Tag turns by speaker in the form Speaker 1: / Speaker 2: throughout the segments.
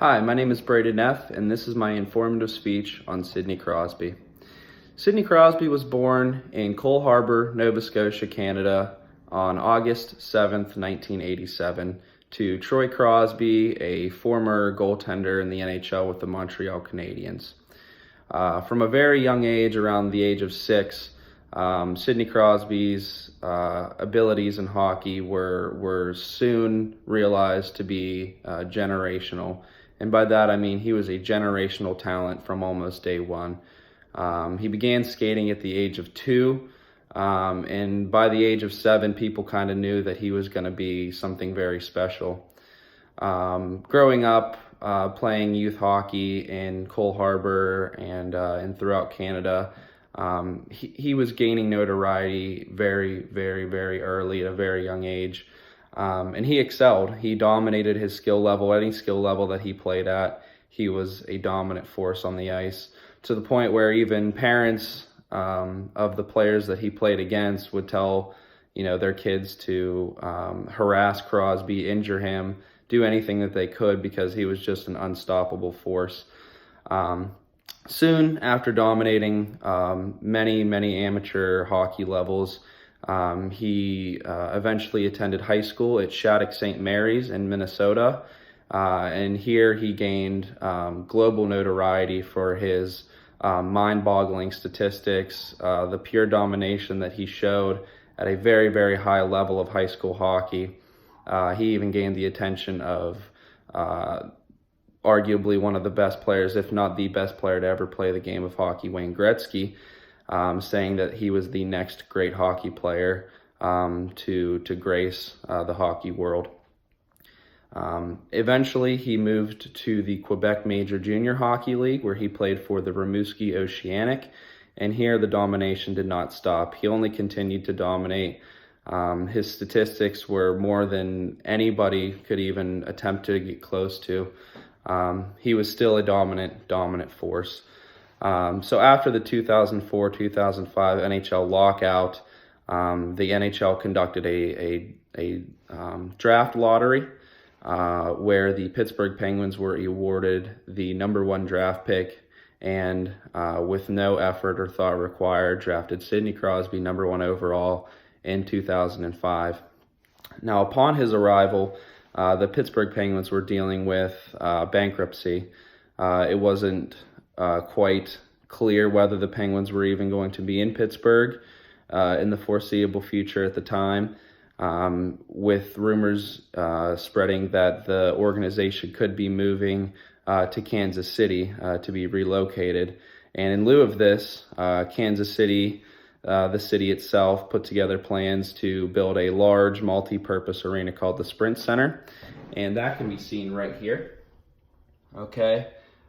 Speaker 1: Hi, my name is Braden Neff, and this is my informative speech on Sidney Crosby. Sidney Crosby was born in Cole Harbour, Nova Scotia, Canada on August 7th, 1987, to Troy Crosby, a former goaltender in the NHL with the Montreal Canadiens. From a very young age, around the age of 6, Sidney Crosby's abilities in hockey were soon realized to be generational. And by that I mean he was a generational talent from almost day one. He began skating at the age of 2, and by the age of 7, people kind of knew that he was going to be something very special. Growing up, playing youth hockey in Cole Harbour and throughout Canada, he was gaining notoriety very, very, very early at a very young age. And he excelled. He dominated his skill level. Any skill level that he played at, he was a dominant force on the ice, to the point where even parents of the players that he played against would tell their kids to harass Crosby, injure him, do anything that they could, because he was just an unstoppable force. Soon after dominating many amateur hockey levels, he eventually attended high school at Shattuck St. Mary's in Minnesota, and here he gained global notoriety for his mind-boggling statistics, the pure domination that he showed at a very, very high level of high school hockey. He even gained the attention of arguably one of the best players, if not the best player to ever play the game of hockey, Wayne Gretzky, saying that he was the next great hockey player to grace the hockey world. Eventually, he moved to the Quebec Major Junior Hockey League, where he played for the Rimouski Oceanic, and here the domination did not stop. He only continued to dominate. His statistics were more than anybody could even attempt to get close to. He was still a dominant force. So after the 2004-2005 NHL lockout, the NHL conducted a draft lottery where the Pittsburgh Penguins were awarded the #1 draft pick, and with no effort or thought required, drafted Sidney Crosby #1 overall in 2005. Now, upon his arrival, the Pittsburgh Penguins were dealing with bankruptcy. It wasn't quite clear whether the Penguins were even going to be in Pittsburgh in the foreseeable future at the time, with rumors spreading that the organization could be moving to Kansas City to be relocated. And in lieu of this, Kansas City, the city itself, put together plans to build a large multi-purpose arena called the Sprint Center, and that can be seen right here. Okay.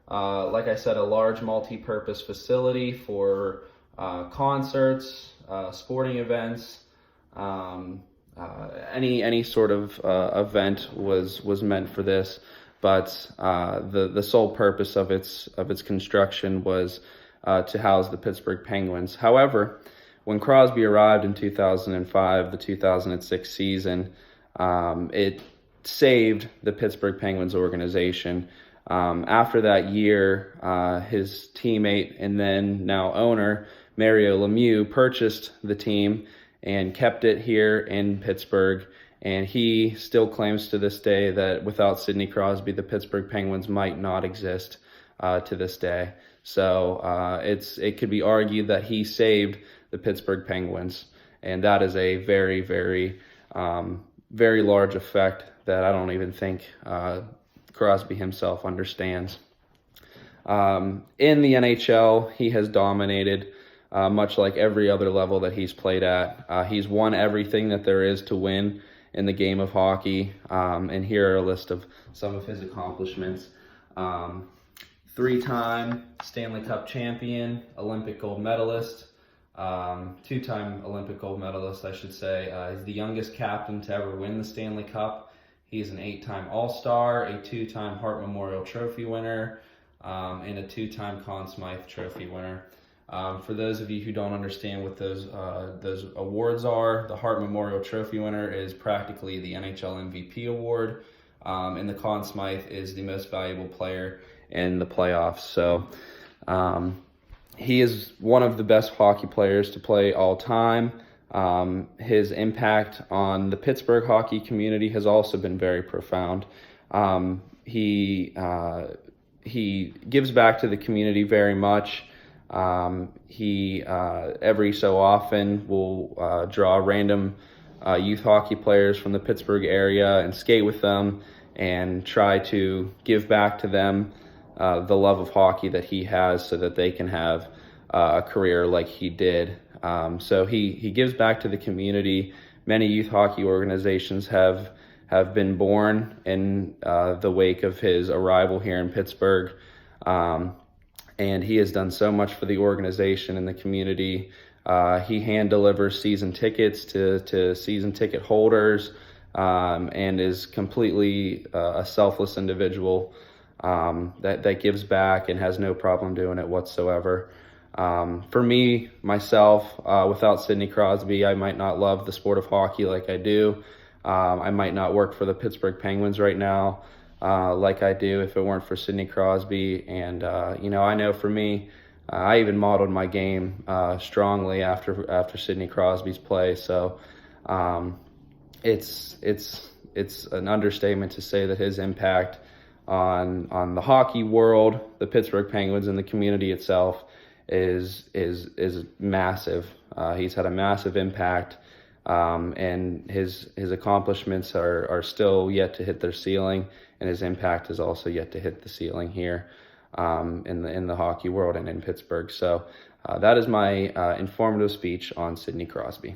Speaker 1: Like I said, a large multi-purpose facility for concerts, sporting events, any sort of event was meant for this. But the sole purpose of its construction was to house the Pittsburgh Penguins. However, when Crosby arrived in 2005, the 2006 season, it saved the Pittsburgh Penguins organization. After that year, his teammate and then now owner, Mario Lemieux, purchased the team and kept it here in Pittsburgh. And he still claims to this day that without Sidney Crosby, the Pittsburgh Penguins might not exist to this day. So it could be argued that he saved the Pittsburgh Penguins, and that is a very, very, very large effect that I don't even think Crosby himself understands. In the NHL, he has dominated, much like every other level that he's played at. He's won everything that there is to win in the game of hockey, and here are a list of some of his accomplishments. 3-time Stanley Cup champion, Olympic gold medalist, 2-time Olympic gold medalist, I should say. He's the youngest captain to ever win the Stanley Cup. He's an 8-time All-Star, a 2-time Hart Memorial Trophy winner, and a 2-time Conn Smythe Trophy winner. For those of you who don't understand what those awards are, the Hart Memorial Trophy winner is practically the NHL MVP award. and the Conn Smythe is the most valuable player in the playoffs. So he is one of the best hockey players to play all time. His impact on the Pittsburgh hockey community has also been very profound. He gives back to the community very much. He every so often will draw random youth hockey players from the Pittsburgh area and skate with them and try to give back to them the love of hockey that he has, so that they can have a career like he did. So he gives back to the community. Many youth hockey organizations have been born in the wake of his arrival here in Pittsburgh. And he has done so much for the organization and the community. He hand delivers season tickets to season ticket holders, and is completely a selfless individual that gives back and has no problem doing it whatsoever. For me, myself, without Sidney Crosby, I might not love the sport of hockey like I do. I might not work for the Pittsburgh Penguins right now like I do if it weren't for Sidney Crosby. And, I know for me, I even modeled my game strongly after Sidney Crosby's play. So it's an understatement to say that his impact on the hockey world, the Pittsburgh Penguins, and the community itself is massive. He's had a massive impact, and his accomplishments are still yet to hit their ceiling, and his impact is also yet to hit the ceiling here in the hockey world and in Pittsburgh. So that is my informative speech on Sidney Crosby.